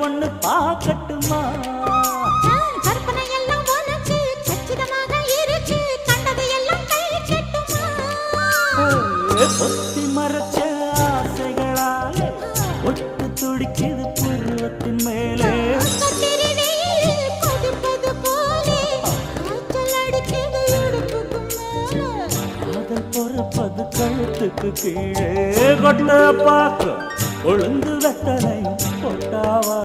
ஒண்ணு பார்க்கட்டுமா? கற்பனை எல்லாம் உனக்கு கச்சிதமாக இருக்கு, கண்டது எல்லாம் கை கட்டுமா? பொத்தி மறைச்ச ஆசைகளாலே ஒட்டு துடிக்குது புருவத்தின் மேலே. கத்திரி வெயில் கொதிப்பது போலே காய்ச்சல் அடிக்குது இடுப்புக்கு மேலே. காதல் பொறுப்பது கழுத்துக்கு கீழே. கொட்ட பார்க்க ஒழுங்கு வெத்தனை கொட்டாவா